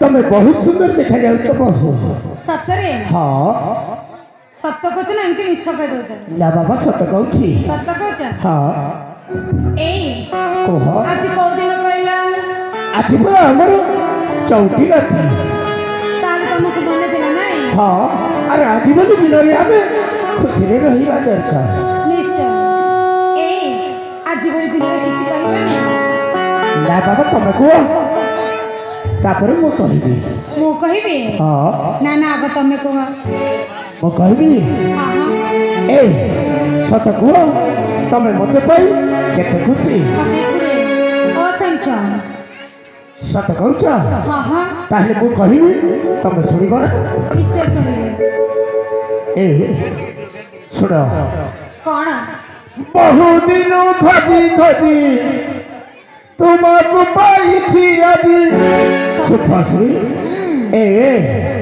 तुम्हें बहुत सुंदर देखा जाउछ बहु सतरे हाँ सत कहते ना एमती मिछ कह दउछ ना बाबा सत कहूची सत कहछ हाँ ए कह आज को दिन कहला आज हमर चौकी राती ताले तुमको मने दिला नहीं हाँ अरे आज दिन में खुशी रहा दरकार निश्चय ए आज बड़ी दिन में किछि कहबे ना बाबा तुम कह तापर मु कहबी मु कहबे हाँ ना ना आग तमे कह मु कहबी हां हां ए सत कह तमे मते पाई केते खुशी असंख्य सत कहूच हाँ हाँ ताहले मु कहबी तमे सुनी कर निश्चय सुनिए ए सुन कौन बहु दिन खोजी खोजी तुमको पाई अभी सुखाश्री ए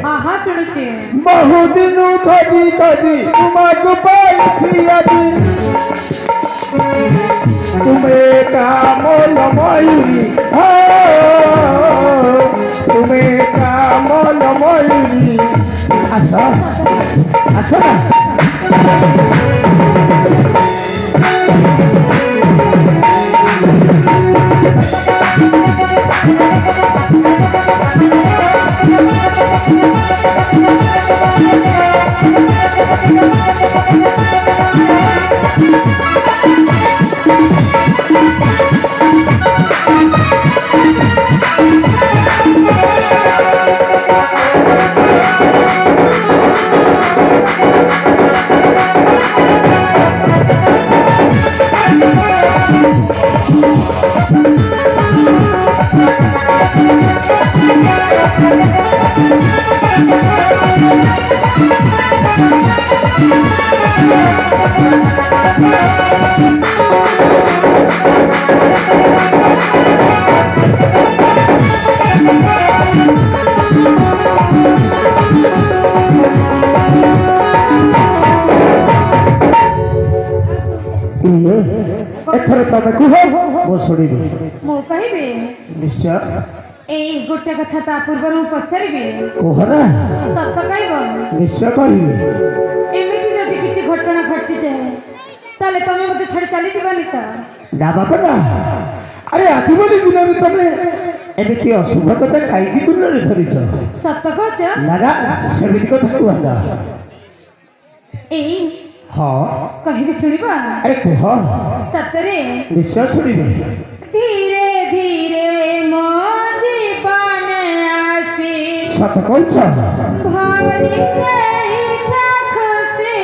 हाँ हाँ सुनते बहु दिन खोजी खोजी तुमको पाई अभी तुम्हें कामल मयूरी हो तुम्हें कामल मयूरी अच्छा अच्छा ना एथर तमे कह मो सुनी मो कहबे निश्चय ए गोटे कथा ता पूर्व मु पचारिबे कहना सत कहबो निश्चय कहबी एमिति जदि किछि घटना घटि जाए ताले तमे मते छड़ चली दिबानी त ना बाबा ना अरे आदिवासी दिन में तमे एमिति अशुभ कथा काईकी दुनिया धरिछ सत कहछ ना ना सेमिति कथा कहना ए हाँ कहबे सुनिबा अरे कह सतरे निश्चय सुनिबे धीरे धीरे मो जीवन आसी सत कहछ भवनी नहीं खुशी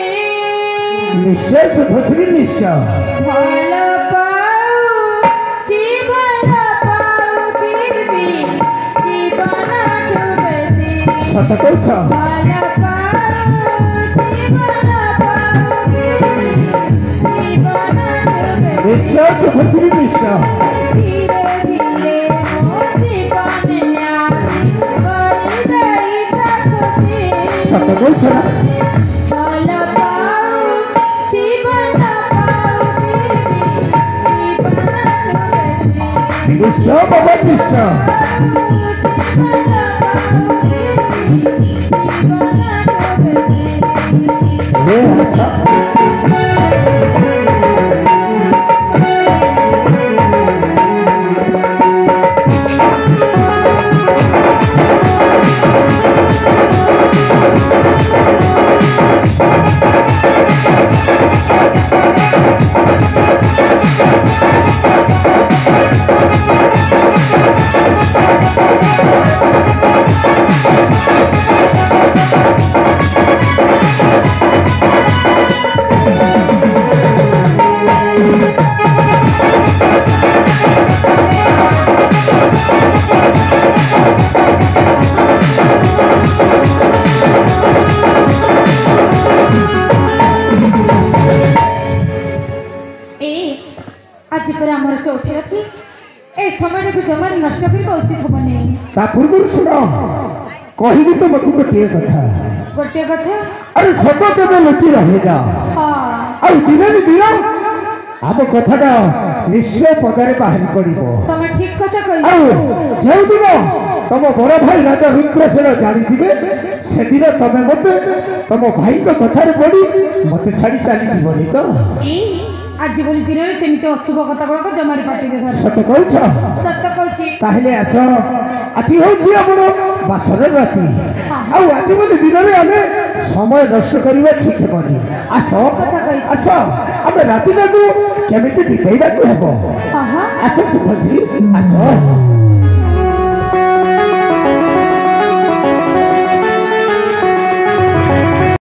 निश्चय सुभद्री निश्चय भल पाऊ जीवन पाऊ देवी जीवन डुबेसी सत कहछ भल पाऊ जीवन पाऊ देवी जीवन डुबेसी निश्चय सुभद्री निश्चय धीरे धीरे मो जीवन आसी भवनी नहीं खुशी सत कहछ ना भल पाऊ जीवन पाऊ देवी जीवन डुबेसी निश्चय बाबा निश्चय रे अच्छा आज पर आमर चौथी राति ए समय को जमा नष्ट करबा उचित हबनी ता पूर्व सुनो कहबी तो मत गोटे कथा गोटे कथा अरे सब केबे लुचि रहेगा हां आ दिन दिन आम कथा निश्चय पदारे बाहरी पड़ो तुम ठीक कथा कहि आ जो दिन ତମ ବଡ଼ ଭାଇ ରାଜା ରୁଦ୍ରସେନ ଜାଣିଥିବେ ସେଦିନ ତମେ ମତେ ତମ ଭାଇଙ୍କ କଥାରେ ପଡ଼ି ମତେ ଛାଡ଼ି ଚାଲିଯିବନି ତ? ଆଜି ବୋଲି ଦିନରେ ସେମିତି ଅଶୁଭ କଥା ଗୁଡ଼ାକ ଜମାରେ ପାଟିରେ ଧର। ସତ କହୁଛ? ସତ କହୁଛି। ତାହେଲେ ଆସ, ଆଜି ହେଉଛି ଆମର ବାସର ରାତି, ଆଉ ଆଜି ବୋଲି ଦିନରେ ଆମେ ସମୟ ନଷ୍ଟ କରିବା ଠିକ ହେବନି। ଆସ ଆସ, ଆମେ ରାତିଟାକୁ କେମିତି ବିତେଇବାକୁ ହେବ। ଆସ ସୁଭଦ୍ରୀ, ଆସ।